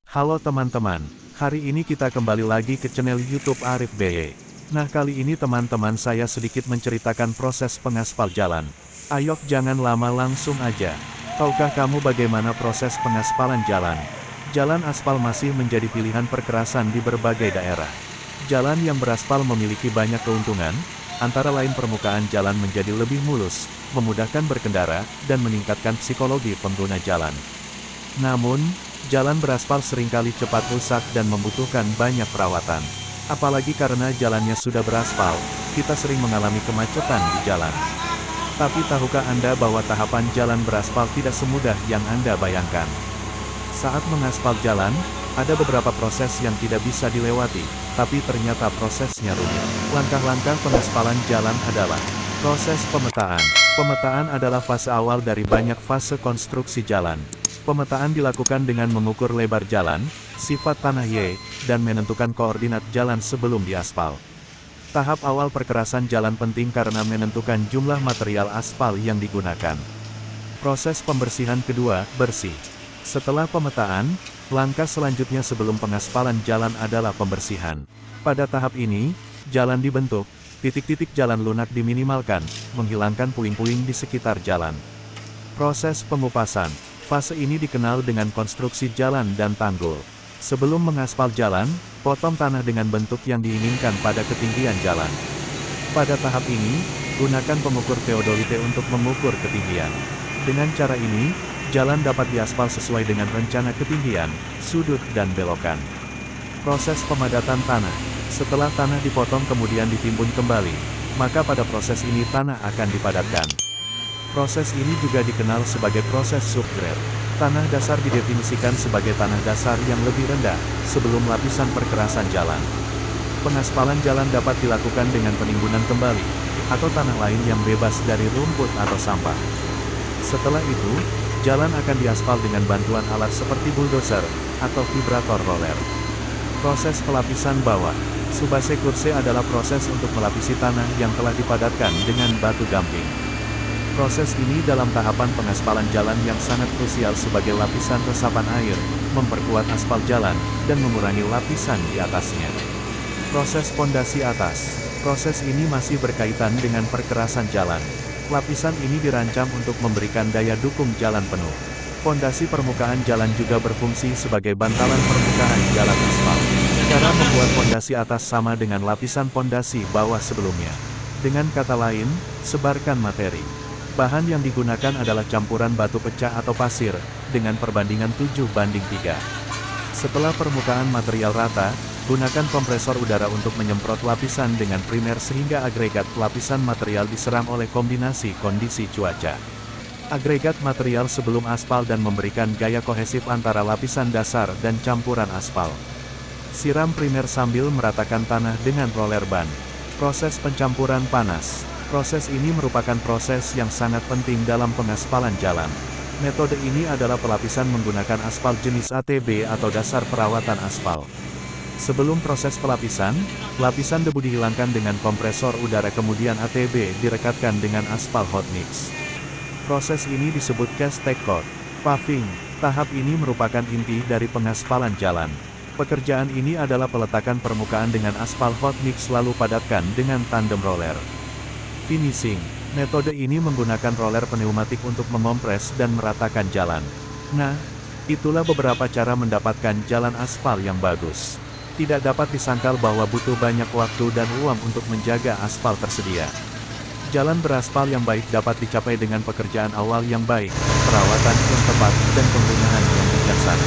Halo teman-teman, hari ini kita kembali lagi ke channel YouTube Arif BY. Nah kali ini teman-teman saya sedikit menceritakan proses pengaspal jalan. Ayo jangan lama langsung aja. Tahukah kamu bagaimana proses pengaspalan jalan? Jalan aspal masih menjadi pilihan perkerasan di berbagai daerah. Jalan yang beraspal memiliki banyak keuntungan, antara lain permukaan jalan menjadi lebih mulus, memudahkan berkendara, dan meningkatkan psikologi pengguna jalan. Namun, jalan beraspal seringkali cepat rusak dan membutuhkan banyak perawatan. Apalagi karena jalannya sudah beraspal, kita sering mengalami kemacetan di jalan. Tapi tahukah Anda bahwa tahapan jalan beraspal tidak semudah yang Anda bayangkan? Saat mengaspal jalan, ada beberapa proses yang tidak bisa dilewati, tapi ternyata prosesnya rumit. Langkah-langkah pengaspalan jalan adalah proses pemetaan. Pemetaan adalah fase awal dari banyak fase konstruksi jalan. Pemetaan dilakukan dengan mengukur lebar jalan, sifat tanah Y, dan menentukan koordinat jalan sebelum diaspal. Tahap awal perkerasan jalan penting karena menentukan jumlah material aspal yang digunakan. Proses pembersihan kedua, bersih. Setelah pemetaan, langkah selanjutnya sebelum pengaspalan jalan adalah pembersihan. Pada tahap ini, jalan dibentuk, titik-titik jalan lunak diminimalkan, menghilangkan puing-puing di sekitar jalan. Proses pengupasan. Fase ini dikenal dengan konstruksi jalan dan tanggul. Sebelum mengaspal jalan, potong tanah dengan bentuk yang diinginkan pada ketinggian jalan. Pada tahap ini, gunakan pengukur teodolite untuk mengukur ketinggian. Dengan cara ini, jalan dapat diaspal sesuai dengan rencana ketinggian, sudut dan belokan. Proses pemadatan tanah. Setelah tanah dipotong kemudian ditimbun kembali, maka pada proses ini tanah akan dipadatkan. Proses ini juga dikenal sebagai proses subgrade. Tanah dasar didefinisikan sebagai tanah dasar yang lebih rendah, sebelum lapisan perkerasan jalan. Pengaspalan jalan dapat dilakukan dengan penimbunan kembali, atau tanah lain yang bebas dari rumput atau sampah. Setelah itu, jalan akan diaspal dengan bantuan alat seperti bulldozer, atau vibrator roller. Proses pelapisan bawah. Subase kurse adalah proses untuk melapisi tanah yang telah dipadatkan dengan batu gamping. Proses ini dalam tahapan pengaspalan jalan yang sangat krusial sebagai lapisan resapan air, memperkuat aspal jalan, dan mengurangi lapisan di atasnya. Proses pondasi atas. Proses ini masih berkaitan dengan perkerasan jalan. Lapisan ini dirancang untuk memberikan daya dukung jalan penuh. Pondasi permukaan jalan juga berfungsi sebagai bantalan permukaan jalan aspal. Cara membuat pondasi atas sama dengan lapisan pondasi bawah sebelumnya. Dengan kata lain, sebarkan materi. Bahan yang digunakan adalah campuran batu pecah atau pasir, dengan perbandingan 7:3. Setelah permukaan material rata, gunakan kompresor udara untuk menyemprot lapisan dengan primer sehingga agregat lapisan material diserang oleh kombinasi kondisi cuaca. Agregat material sebelum aspal dan memberikan gaya kohesif antara lapisan dasar dan campuran aspal. Siram primer sambil meratakan tanah dengan roller ban. Proses pencampuran panas. Proses ini merupakan proses yang sangat penting dalam pengaspalan jalan. Metode ini adalah pelapisan menggunakan aspal jenis ATB atau dasar perawatan aspal. Sebelum proses pelapisan, lapisan debu dihilangkan dengan kompresor udara kemudian ATB direkatkan dengan aspal hot mix. Proses ini disebut cast take coat. Paving. Tahap ini merupakan inti dari pengaspalan jalan. Pekerjaan ini adalah peletakan permukaan dengan aspal hot mix lalu padatkan dengan tandem roller. Finishing. Metode ini menggunakan roller pneumatik untuk mengompres dan meratakan jalan. Nah, itulah beberapa cara mendapatkan jalan aspal yang bagus. Tidak dapat disangkal bahwa butuh banyak waktu dan uang untuk menjaga aspal tersedia. Jalan beraspal yang baik dapat dicapai dengan pekerjaan awal yang baik, perawatan yang tepat, dan penggunaan yang bijaksana.